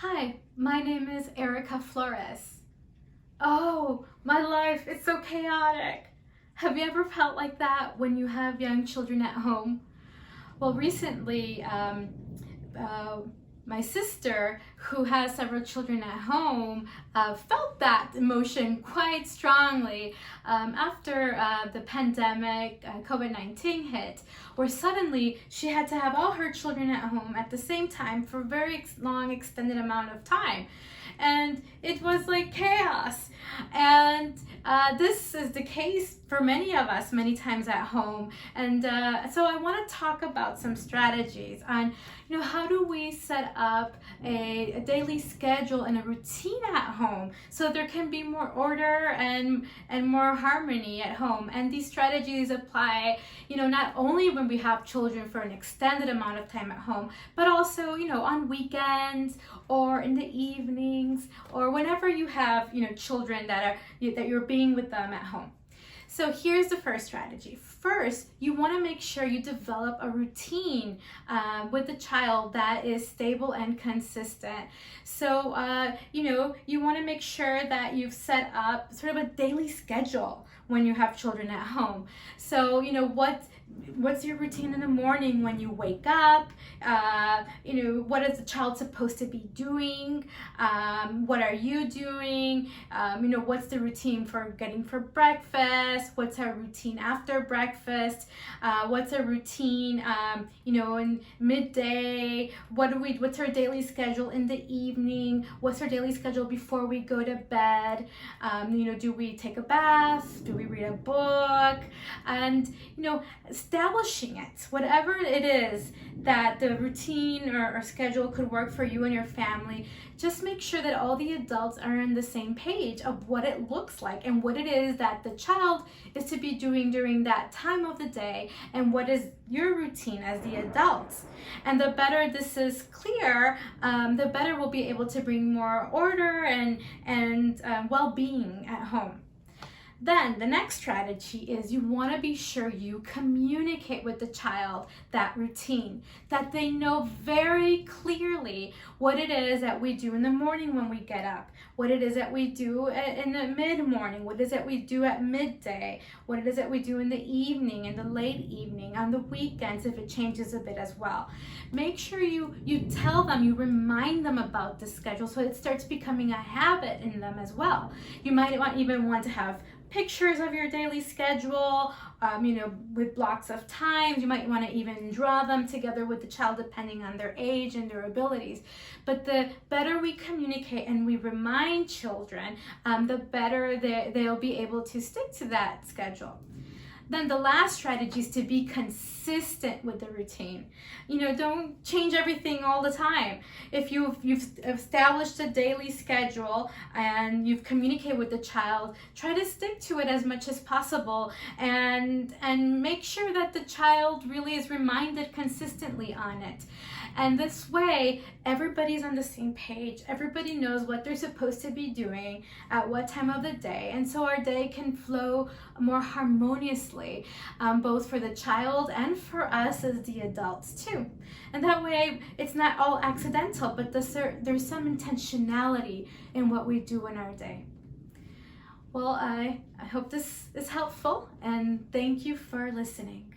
Hi, my name is Erica Flores. Oh, my life, it's so chaotic. Have you ever felt like that when you have young children at home? Well, recently, uh, my sister, who has several children at home, felt that emotion quite strongly after the pandemic, COVID-19 hit, where suddenly she had to have all her children at home at the same time for a very long, extended amount of time. And it was like chaos. And this is the case for many of us many times at home. And so I want to talk about some strategies on, how do we set up a daily schedule and a routine at home so there can be more order and more harmony at home. And these strategies apply, not only when we have children for an extended amount of time at home, but also, on weekends or in the evenings or whenever you have, children that you're being with them at home. So here's the first strategy. First, you want to make sure you develop a routine with the child that is stable and consistent. So, you want to make sure that you've set up sort of a daily schedule when you have children at home. So, what's your routine in the morning when you wake up? What is the child supposed to be doing? What are you doing? What's the routine for getting for breakfast? What's our routine after breakfast? What's our routine, in midday? What's our daily schedule in the evening? What's our daily schedule before we go to bed? Do we take a bath? Do we read a book? And, establishing it, whatever it is that the routine or schedule could work for you and your family, just make sure that all the adults are on the same page of what it looks like and what it is that the child is to be doing during that time of the day and what is your routine as the adults. And the better this is clear, the better we'll be able to bring more order and well-being at home. Then the next strategy is you want to be sure you communicate with the child that routine, that they know very clearly what it is that we do in the morning when we get up, what it is that we do in the mid-morning, what it is that we do at midday, what it is that we do in the evening, in the late evening, on the weekends if it changes a bit as well. Make sure you tell them, you remind them about the schedule so it starts becoming a habit in them as well. You might even want to have pictures of your daily schedule, with blocks of times. You might want to even draw them together with the child depending on their age and their abilities. But the better we communicate and we remind children, the better they'll be able to stick to that schedule. Then the last strategy is to be consistent with the routine. Don't change everything all the time. If you've established a daily schedule and you've communicated with the child, try to stick to it as much as possible and make sure that the child really is reminded consistently on it. And this way, everybody's on the same page. Everybody knows what they're supposed to be doing at what time of the day. And so our day can flow more harmoniously, both for the child and for us as the adults too. And that way, it's not all accidental, but there's some intentionality in what we do in our day. Well, I hope this is helpful, and thank you for listening.